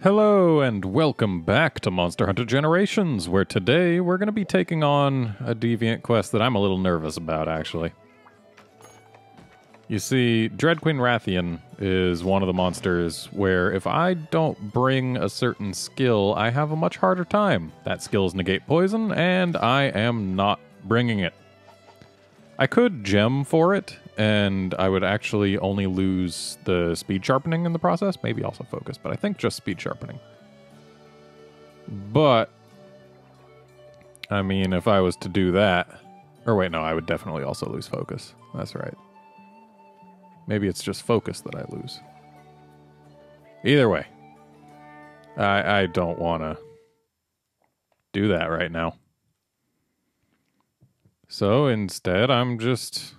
Hello and welcome back to Monster Hunter Generations, where today we're going to be taking on a deviant quest that I'm a little nervous about, actually. You see, Dread Queen Rathian is one of the monsters where if I don't bring a certain skill, I have a much harder time. That skill is Negate Poison, and I am not bringing it. I could gem for it, and I would actually only lose the speed sharpening in the process. Maybe also focus, but I think just speed sharpening. But, I mean, if I was to do that... Or wait, no, I would definitely also lose focus. That's right. Maybe it's just focus that I lose. Either way. I don't want to do that right now. So instead, I'm just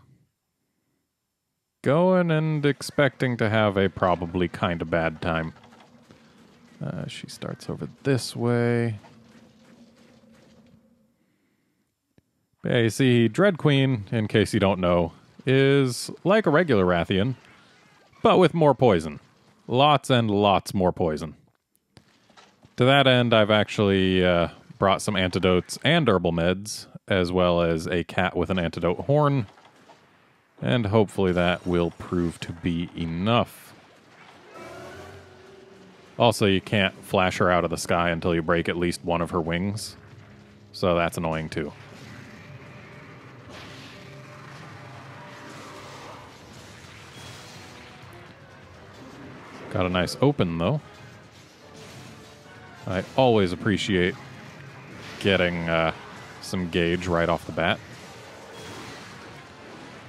going and expecting to have a probably kind of bad time. She starts over this way. Yeah, you see, Dread Queen, in case you don't know, is like a regular Rathian, but with more poison. Lots and lots more poison. To that end, I've actually brought some antidotes and herbal meds, as well as a cat with an antidote horn, and hopefully that will prove to be enough. Also, you can't flash her out of the sky until you break at least one of her wings, so that's annoying too. Got a nice open, though. I always appreciate getting some gauge right off the bat.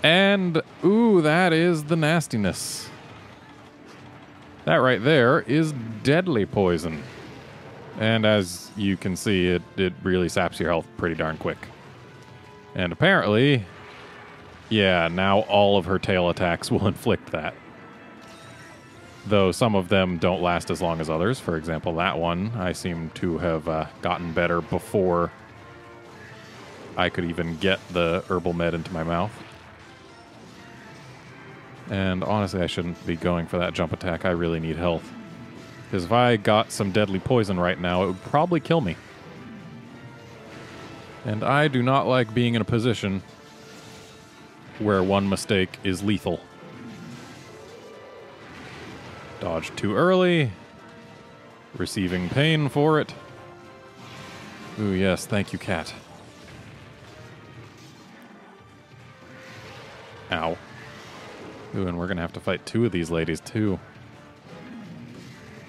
And, ooh, that is the nastiness. That right there is deadly poison. And as you can see, it really saps your health pretty darn quick. And apparently, yeah, now all of her tail attacks will inflict that. Though some of them don't last as long as others. For example, that one, I seem to have gotten better before I could even get the herbal med into my mouth. And honestly, I shouldn't be going for that jump attack. I really need health. Because if I got some deadly poison right now, it would probably kill me. And I do not like being in a position where one mistake is lethal. Dodge too early. Receiving pain for it. Ooh, yes, thank you, cat. Ow. Ooh, and we're gonna have to fight two of these ladies, too.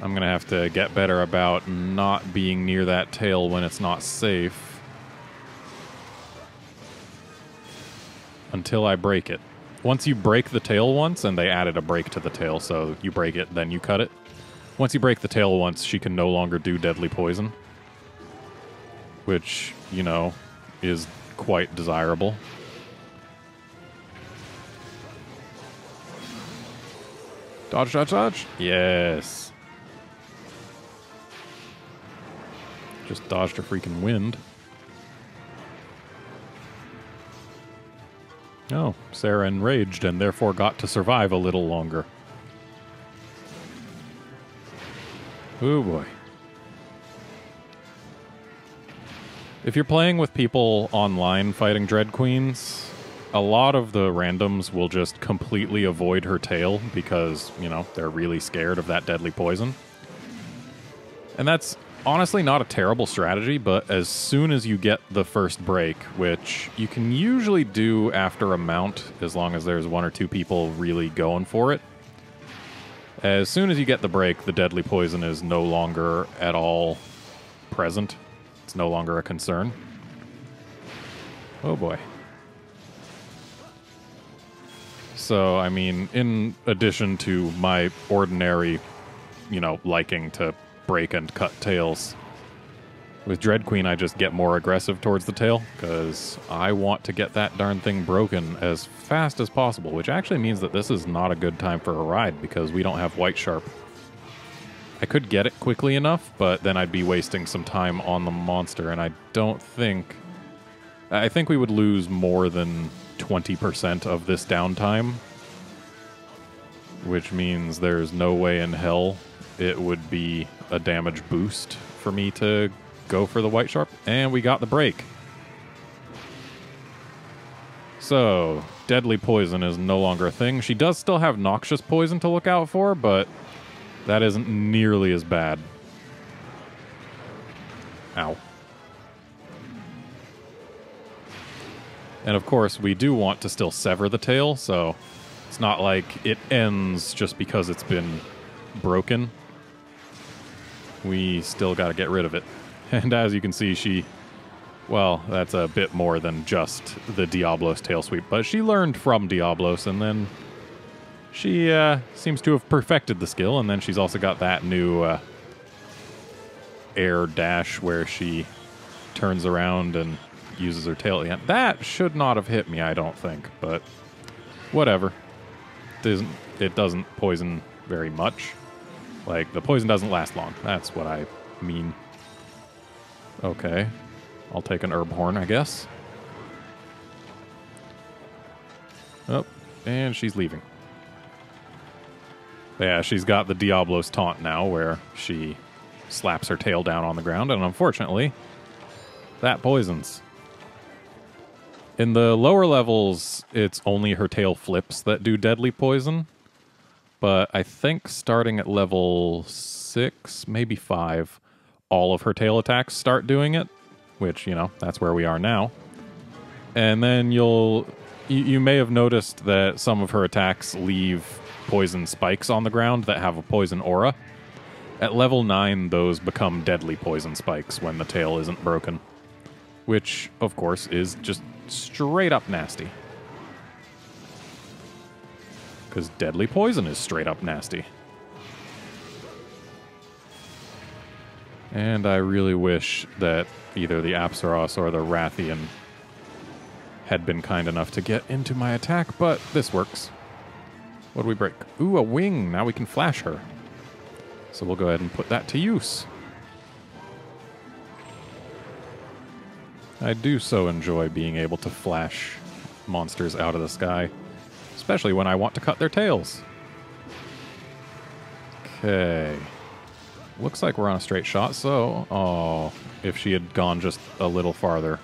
I'm gonna have to get better about not being near that tail when it's not safe. Until I break it. Once you break the tail once, and they added a break to the tail, so you break it, then you cut it. Once you break the tail once, she can no longer do deadly poison. Which, you know, is quite desirable. Dodge, dodge, dodge. Yes. Just dodged a freaking wind. Oh, Sarah enraged and therefore got to survive a little longer. Oh boy. If you're playing with people online fighting Dread Queens, a lot of the randoms will just completely avoid her tail because, you know, they're really scared of that deadly poison. And that's honestly not a terrible strategy, but as soon as you get the first break, which you can usually do after a mount, as long as there's one or two people really going for it, as soon as you get the break, the deadly poison is no longer at all present. It's no longer a concern. Oh boy. So, I mean, in addition to my ordinary, you know, liking to break and cut tails, with Dread Queen I just get more aggressive towards the tail, because I want to get that darn thing broken as fast as possible, which actually means that this is not a good time for a ride, because we don't have White Sharp. I could get it quickly enough, but then I'd be wasting some time on the monster, and I don't think... I think we would lose more than 20% of this downtime, which means there's no way in hell it would be a damage boost for me to go for the White Sharp. And we got the break. So, deadly poison is no longer a thing. She does still have noxious poison to look out for, but that isn't nearly as bad. Ow. And of course, we do want to still sever the tail, so it's not like it ends just because it's been broken. We still got to get rid of it. And as you can see, well, that's a bit more than just the Diablos tail sweep, but she learned from Diablos, and then she seems to have perfected the skill, and then she's also got that new air dash where she turns around and uses her tail at the end. That should not have hit me, I don't think, but whatever. It doesn't poison very much. Like, the poison doesn't last long. That's what I mean. Okay. I'll take an herb horn, I guess. Oh, and she's leaving. Yeah, she's got the Diablos taunt now, where she slaps her tail down on the ground, and unfortunately, that poisons. In the lower levels, it's only her tail flips that do deadly poison. But I think starting at level 6, maybe 5, all of her tail attacks start doing it. Which, you know, that's where we are now. And then you may have noticed that some of her attacks leave poison spikes on the ground that have a poison aura. At level 9, those become deadly poison spikes when the tail isn't broken. Which, of course, is just straight up nasty. Because deadly poison is straight up nasty. And I really wish that either the Apsaros or the Rathian had been kind enough to get into my attack, but this works. What do we break? Ooh, a wing! Now we can flash her. So we'll go ahead and put that to use. I do so enjoy being able to flash monsters out of the sky, especially when I want to cut their tails. Okay. Looks like we're on a straight shot, so... Oh, if she had gone just a little farther,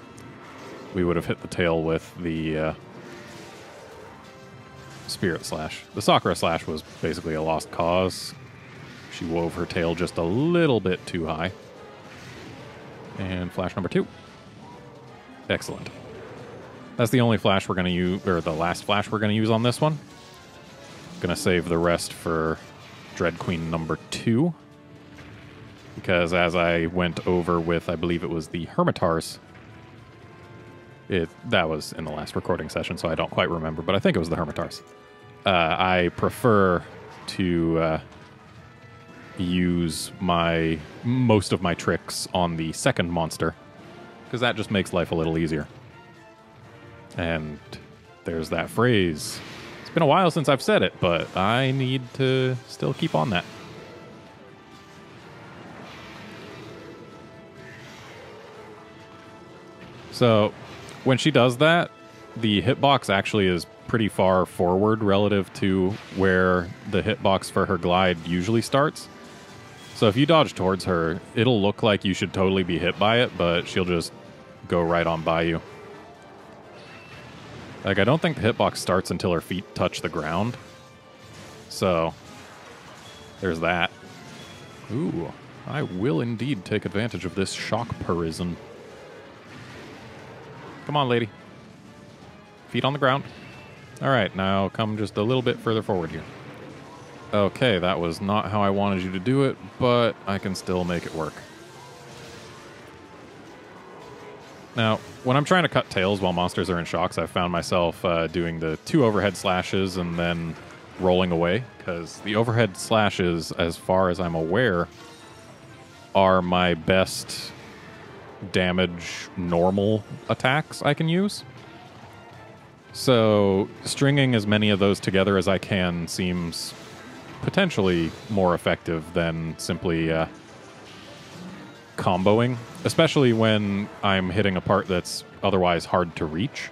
we would have hit the tail with the Spirit Slash. The Sakura Slash was basically a lost cause. She wove her tail just a little bit too high. And flash number 2. Excellent. That's the only flash we're going to use, or the last flash we're going to use on this one. Going to save the rest for Dread Queen number 2. Because as I went over with, I believe it was the Hermitars. That was in the last recording session, so I don't quite remember, but I think it was the Hermitars. I prefer to use most of my tricks on the second monster, because that just makes life a little easier. And there's that phrase. It's been a while since I've said it, but I need to still keep on that. So, when she does that, the hitbox actually is pretty far forward relative to where the hitbox for her glide usually starts. So if you dodge towards her, it'll look like you should totally be hit by it, but she'll just go right on by you. Like, I don't think the hitbox starts until her feet touch the ground. So, there's that. Ooh, I will indeed take advantage of this shock parison. Come on, lady. Feet on the ground. All right, now come just a little bit further forward here. Okay, that was not how I wanted you to do it, but I can still make it work. Now, when I'm trying to cut tails while monsters are in shocks, I've found myself doing the 2 overhead slashes and then rolling away, because the overhead slashes, as far as I'm aware, are my best damage normal attacks I can use. So stringing as many of those together as I can seems potentially more effective than simply comboing, especially when I'm hitting a part that's otherwise hard to reach,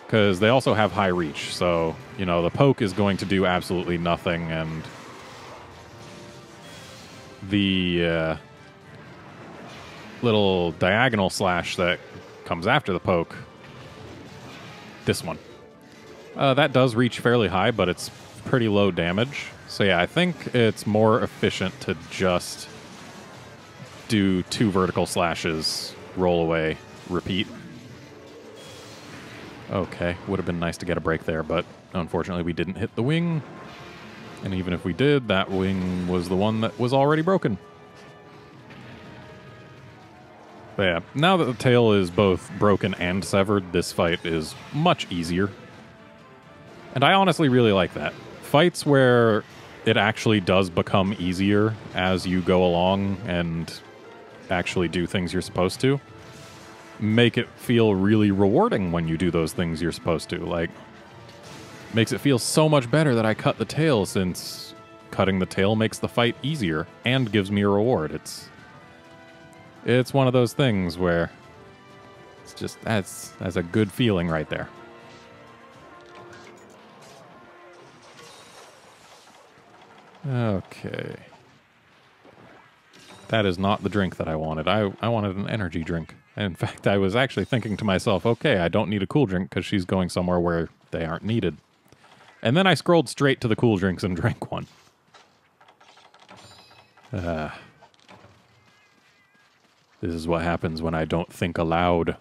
because they also have high reach. So, you know, the poke is going to do absolutely nothing, and the little diagonal slash that comes after the poke, this one, that does reach fairly high, but it's pretty low damage. So yeah, I think it's more efficient to just do 2 vertical slashes, roll away, repeat. Okay, would have been nice to get a break there, but unfortunately we didn't hit the wing. And even if we did, that wing was the one that was already broken. But yeah, now that the tail is both broken and severed, this fight is much easier. And I honestly really like that. Fights where it actually does become easier as you go along and actually do things you're supposed to make it feel really rewarding when you do those things you're supposed to. Like, makes it feel so much better that I cut the tail, since cutting the tail makes the fight easier and gives me a reward. It's one of those things where it's just, that's a good feeling right there. Okay. That is not the drink that I wanted. I wanted an energy drink. In fact, I was actually thinking to myself, okay, I don't need a cool drink because she's going somewhere where they aren't needed. And then I scrolled straight to the cool drinks and drank one. This is what happens when I don't think aloud.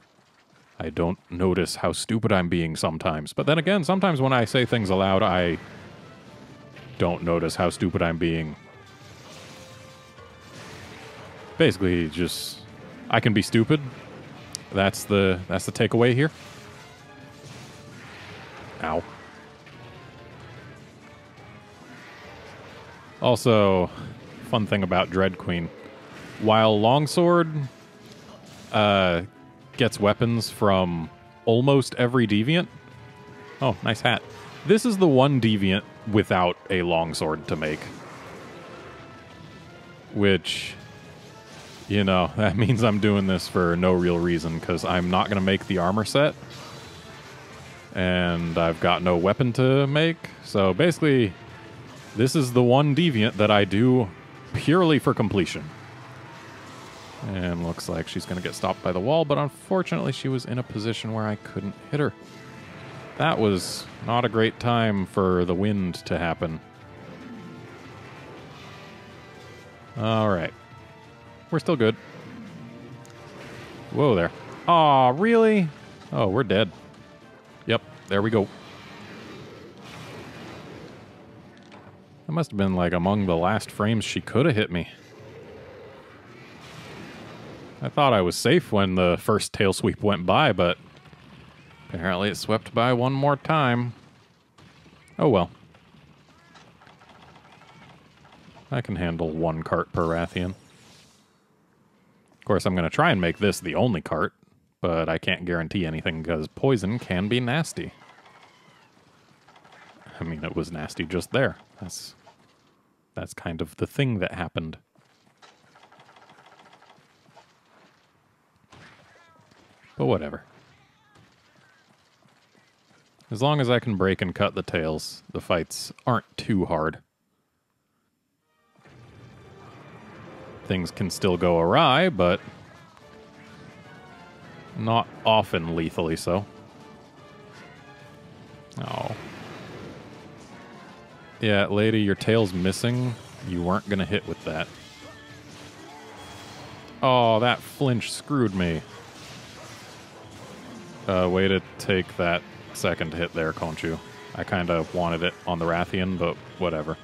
I don't notice how stupid I'm being sometimes. But then again, sometimes when I say things aloud, I don't notice how stupid I'm being. Basically, just, I can be stupid. That's the takeaway here. Ow. Also, fun thing about Dread Queen. While Longsword gets weapons from almost every deviant. Oh, nice hat. This is the one deviant without a Longsword to make. Which, you know, that means I'm doing this for no real reason, because I'm not going to make the armor set. And I've got no weapon to make. So basically, this is the one deviant that I do purely for completion. And looks like she's going to get stopped by the wall, but unfortunately she was in a position where I couldn't hit her. That was not a great time for the wind to happen. All right. We're still good. Whoa there. Aw, really? Oh, we're dead. Yep, there we go. That must have been like among the last frames she could have hit me. I thought I was safe when the first tail sweep went by, but apparently it swept by one more time. Oh well. I can handle one cart per Rathian. Of course, I'm going to try and make this the only cart, but I can't guarantee anything because poison can be nasty. I mean, it was nasty just there. That's kind of the thing that happened. But whatever. As long as I can break and cut the tails, the fights aren't too hard. Things can still go awry, but not often lethally so. Oh. Yeah, lady, your tail's missing. You weren't gonna hit with that. Oh, that flinch screwed me. Way to take that second hit there, Conchu. I kind of wanted it on the Rathian, but whatever.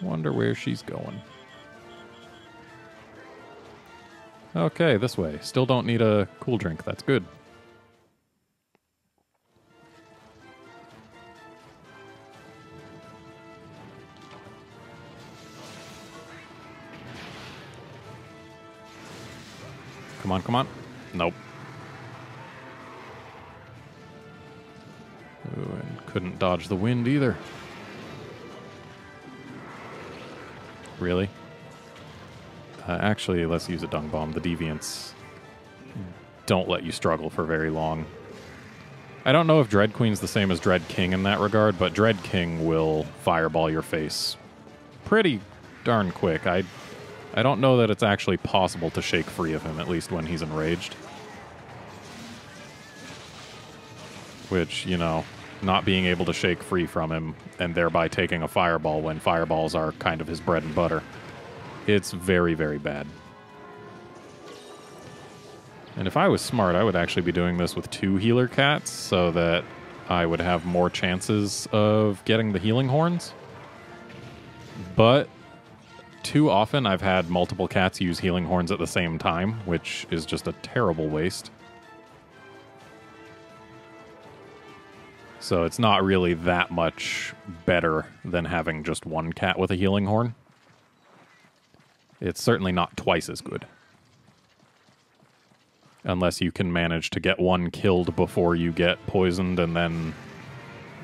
Wonder where she's going. Okay, this way. Still don't need a cool drink. That's good. Come on, come on. Nope. Ooh, and couldn't dodge the wind either. Really? Actually, let's use a dung bomb. The deviants don't let you struggle for very long. I don't know if Dread Queen's the same as Dread King in that regard, but Dread King will fireball your face pretty darn quick. I don't know that it's actually possible to shake free of him, at least when he's enraged. Which, you know, not being able to shake free from him and thereby taking a fireball when fireballs are kind of his bread and butter. It's very, very bad. And if I was smart, I would actually be doing this with 2 healer cats so that I would have more chances of getting the healing horns. But too often I've had multiple cats use healing horns at the same time, which is just a terrible waste. So it's not really that much better than having just 1 cat with a healing horn. It's certainly not twice as good. Unless you can manage to get 1 killed before you get poisoned, and then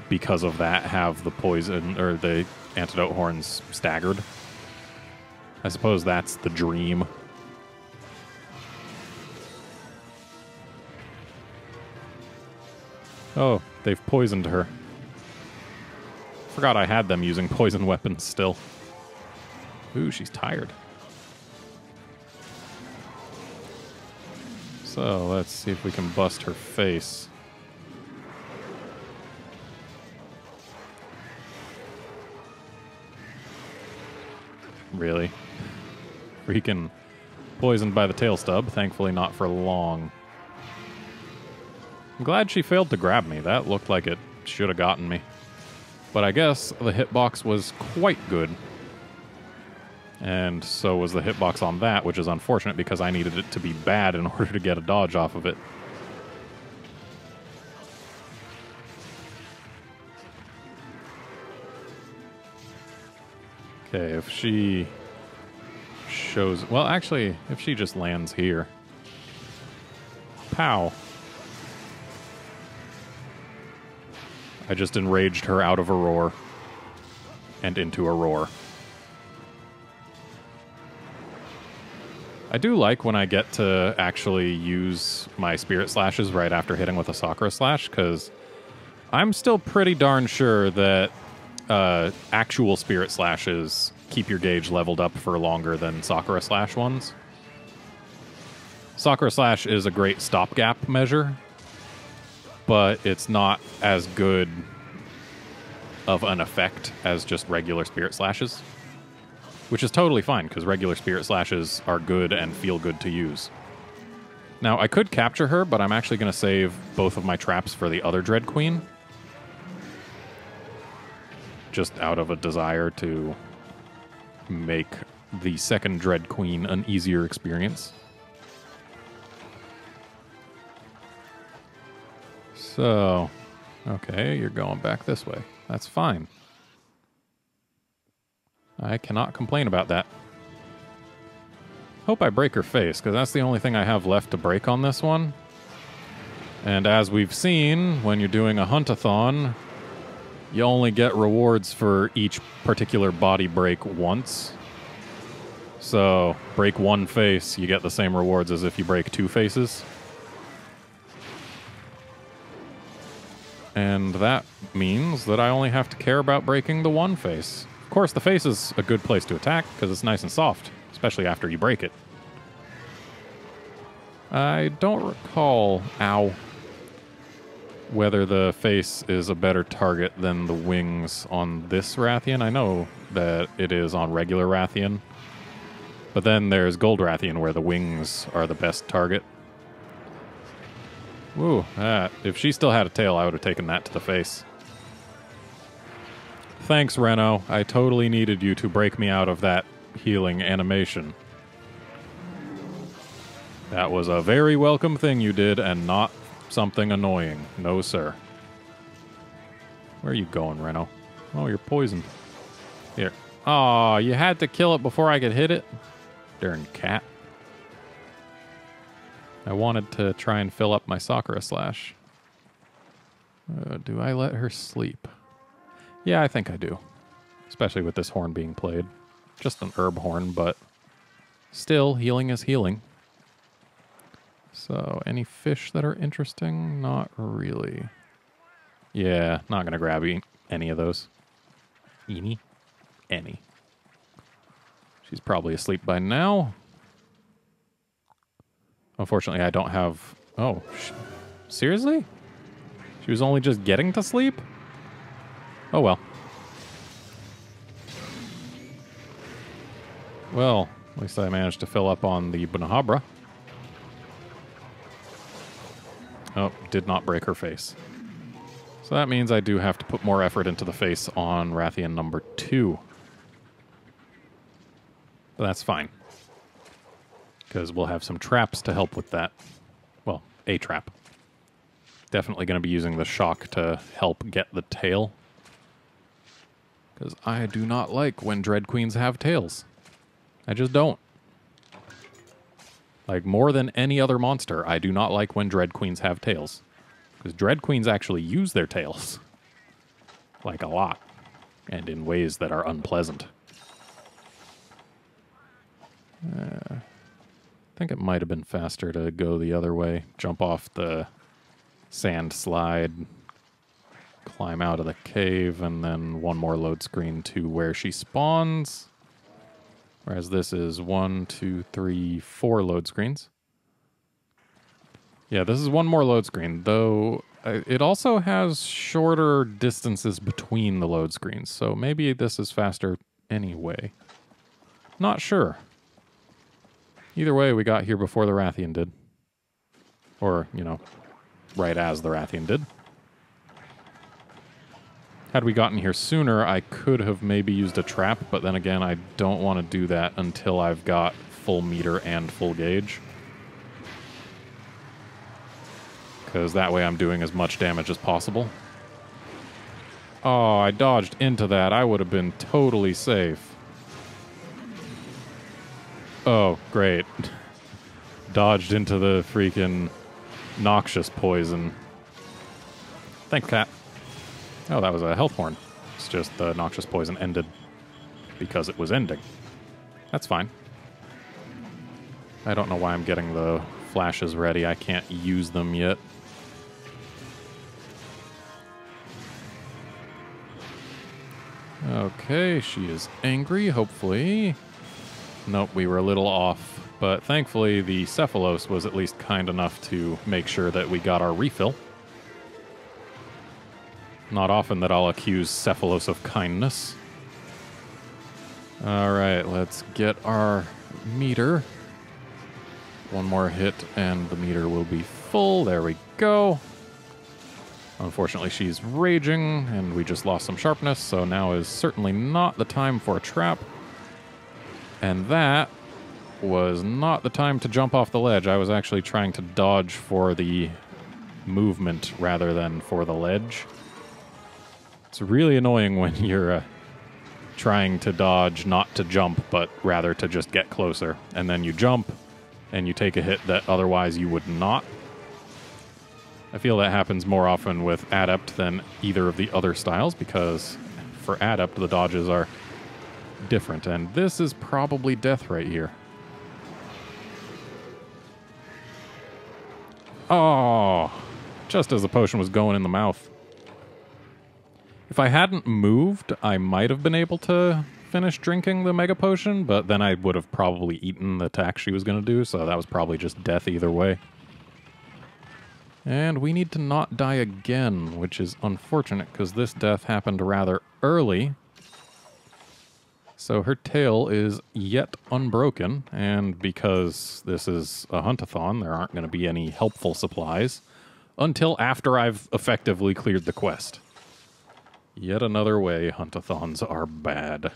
because of that have the poison or the antidote horns staggered. I suppose that's the dream. Oh, they've poisoned her. Forgot I had them using poison weapons still. Ooh, she's tired. So, let's see if we can bust her face. Really? Freaking poisoned by the tail stub. Thankfully not for long. I'm glad she failed to grab me. That looked like it should have gotten me. But I guess the hitbox was quite good. And so was the hitbox on that, which is unfortunate because I needed it to be bad in order to get a dodge off of it. Okay, if she shows... Well, actually, if she just lands here. Pow. I just enraged her out of a roar. And into a roar. I do like when I get to actually use my Spirit Slashes right after hitting with a Sakura Slash, because I'm still pretty darn sure that actual Spirit Slashes keep your gauge leveled up for longer than Sakura Slash ones. Sakura Slash is a great stopgap measure, but it's not as good of an effect as just regular Spirit Slashes. Which is totally fine, because regular Spirit Slashes are good and feel good to use. Now, I could capture her, but I'm actually going to save both of my traps for the other Dread Queen. Just out of a desire to make the second Dread Queen an easier experience. So, okay, you're going back this way. That's fine. I cannot complain about that. Hope I break her face, because that's the only thing I have left to break on this one. And as we've seen, when you're doing a hunt-a-thon, you only get rewards for each particular body break once. So, break 1 face, you get the same rewards as if you break 2 faces. And that means that I only have to care about breaking the 1 face. Of course, the face is a good place to attack, because it's nice and soft, especially after you break it. I don't recall, whether the face is a better target than the wings on this Rathian. I know that it is on regular Rathian, but then there's Gold Rathian, where the wings are the best target. Ooh, if she still had a tail, I would have taken that to the face. Thanks, Reno. I totally needed you to break me out of that healing animation. That was a very welcome thing you did, and not something annoying. No, sir. Where are you going, Reno? Oh, you're poisoned. Here. Aw, you had to kill it before I could hit it? Darn cat. I wanted to try and fill up my Sakura Slash. Do I let her sleep? Yeah, I think I do. Especially with this horn being played. Just an herb horn, but still, healing is healing. So, any fish that are interesting? Not really. Yeah, not going to grab any of those. Any. She's probably asleep by now. Unfortunately, I don't have... Oh, seriously? She was only just getting to sleep? Oh, well. Well, at least I managed to fill up on the Bunahabra. Oh, did not break her face. So that means I do have to put more effort into the face on Rathian number 2. But that's fine. Because we'll have some traps to help with that. Well, a trap. Definitely going to be using the shock to help get the tail. Because I do not like when Dread Queens have tails. I just don't. Like, more than any other monster, I do not like when Dread Queens have tails. Because Dread Queens actually use their tails. Like, a lot. And in ways that are unpleasant. I think it might have been faster to go the other way. Jump off the sand slide. Climb out of the cave, and then one more load screen to where she spawns. Whereas this is 1, 2, 3, 4 load screens. Yeah, this is one more load screen, though it also has shorter distances between the load screens, so maybe this is faster anyway. Not sure. Either way, we got here before the Rathian did. Or, you know, right as the Rathian did. Had we gotten here sooner, I could have maybe used a trap, but then again, I don't want to do that until I've got full meter and full gauge. Because that way I'm doing as much damage as possible. Oh, I dodged into that. I would have been totally safe. Oh, great. Dodged into the freaking noxious poison. Thanks, cat. Oh, that was a health horn. It's just the noxious poison ended because it was ending. That's fine. I don't know why I'm getting the flashes ready. I can't use them yet. Okay, she is angry, hopefully. Nope, we were a little off. But thankfully, the Cephalos was at least kind enough to make sure that we got our refill. Not often that I'll accuse Cephalos of kindness. Alright, let's get our meter. One more hit and the meter will be full. There we go. Unfortunately, she's raging and we just lost some sharpness, so now is certainly not the time for a trap. And that was not the time to jump off the ledge. I was actually trying to dodge for the movement rather than for the ledge. It's really annoying when you're trying to dodge, not to jump, but rather to just get closer. And then you jump, and you take a hit that otherwise you would not. I feel that happens more often with Adept than either of the other styles, because for Adept, the dodges are different. And this is probably death right here. Oh, just as the potion was going in the mouth. If I hadn't moved, I might have been able to finish drinking the Mega Potion, but then I would have probably eaten the attack she was going to do, so that was probably just death either way. And we need to not die again, which is unfortunate, because this death happened rather early. So her tail is yet unbroken, and because this is a hunt-a-thon, there aren't going to be any helpful supplies until after I've effectively cleared the quest. Yet another way hunt-a-thons are bad.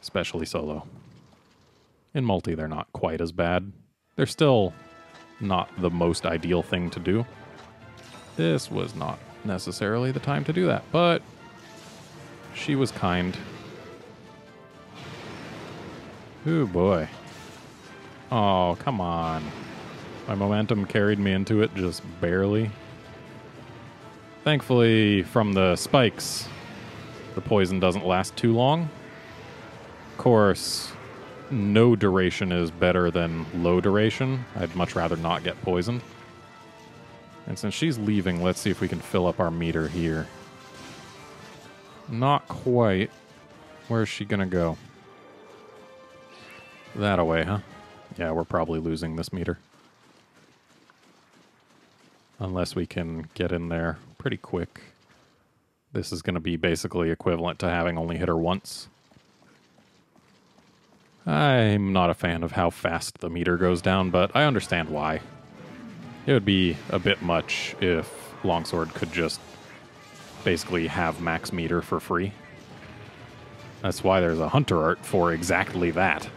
Especially solo. In multi, they're not quite as bad. They're still not the most ideal thing to do. This was not necessarily the time to do that, but she was kind. Ooh, boy. Oh, come on. My momentum carried me into it just barely. Thankfully, from the spikes, the poison doesn't last too long. Of course, no duration is better than low duration. I'd much rather not get poisoned. And since she's leaving, let's see if we can fill up our meter here. Not quite. Where's she gonna go? That away, huh? Yeah, we're probably losing this meter. Unless we can get in there pretty quick. This is gonna be basically equivalent to having only hit her once. I'm not a fan of how fast the meter goes down, but I understand why. It would be a bit much if Longsword could just basically have max meter for free. That's why there's a hunter art for exactly that.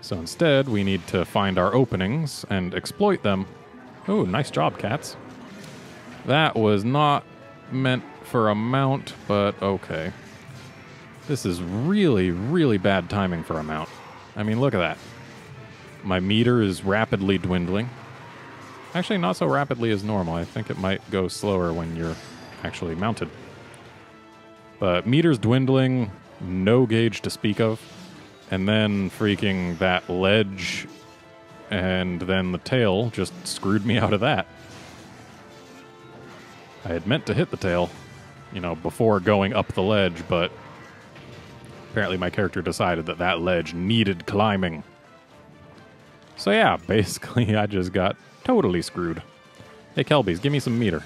So instead, we need to find our openings and exploit them. Oh, nice job, cats. That was not meant for a mount, but okay. This is really, really bad timing for a mount. I mean, look at that. My meter is rapidly dwindling. Actually, not so rapidly as normal. I think it might go slower when you're actually mounted. But meter's dwindling, no gauge to speak of. And then freaking that ledge and then the tail just screwed me out of that. I had meant to hit the tail, you know, before going up the ledge, but apparently my character decided that that ledge needed climbing. So yeah, basically I just got totally screwed. Hey, Kelbies, give me some meter.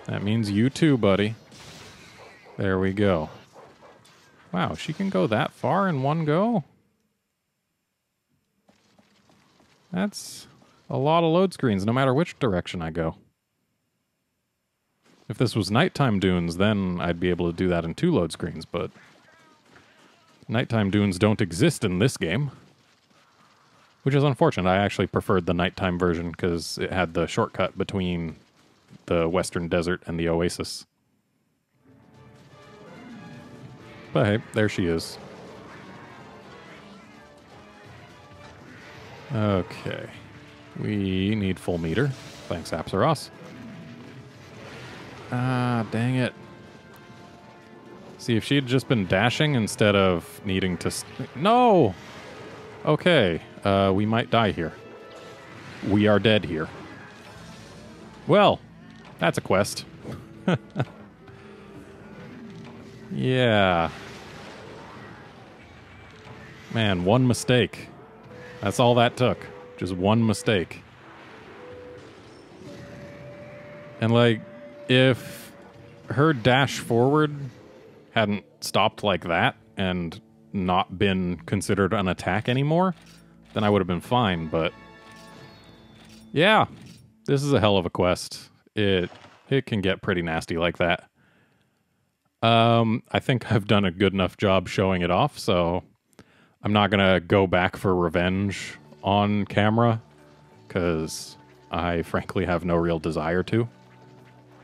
That means you too, buddy. There we go. Wow, she can go that far in one go? That's a lot of load screens, no matter which direction I go. If this was nighttime dunes, then I'd be able to do that in 2 load screens, but nighttime dunes don't exist in this game. Which is unfortunate. I actually preferred the nighttime version because it had the shortcut between the Western Desert and the Oasis. But hey, there she is. Okay. We need full meter. Thanks, Apsaros. Ah, dang it. See, if she had just been dashing instead of needing to... No! Okay, we might die here. We are dead here. Well, that's a quest. Yeah. Man, one mistake. That's all that took. Just one mistake. And like, if her dash forward hadn't stopped like that and not been considered an attack anymore, then I would have been fine, but yeah, this is a hell of a quest. It can get pretty nasty like that. I think I've done a good enough job showing it off, so I'm not gonna go back for revenge on camera, because I frankly have no real desire to.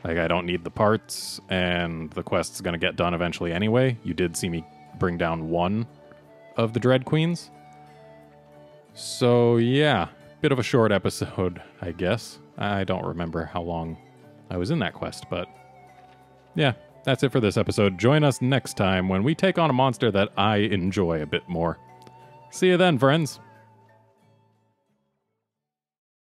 Like, I don't need the parts, and the quest's gonna get done eventually anyway. You did see me bring down 1 of the Dread Queens. So, yeah, bit of a short episode, I guess. I don't remember how long I was in that quest, but yeah, that's it for this episode. Join us next time when we take on a monster that I enjoy a bit more. See you then, friends.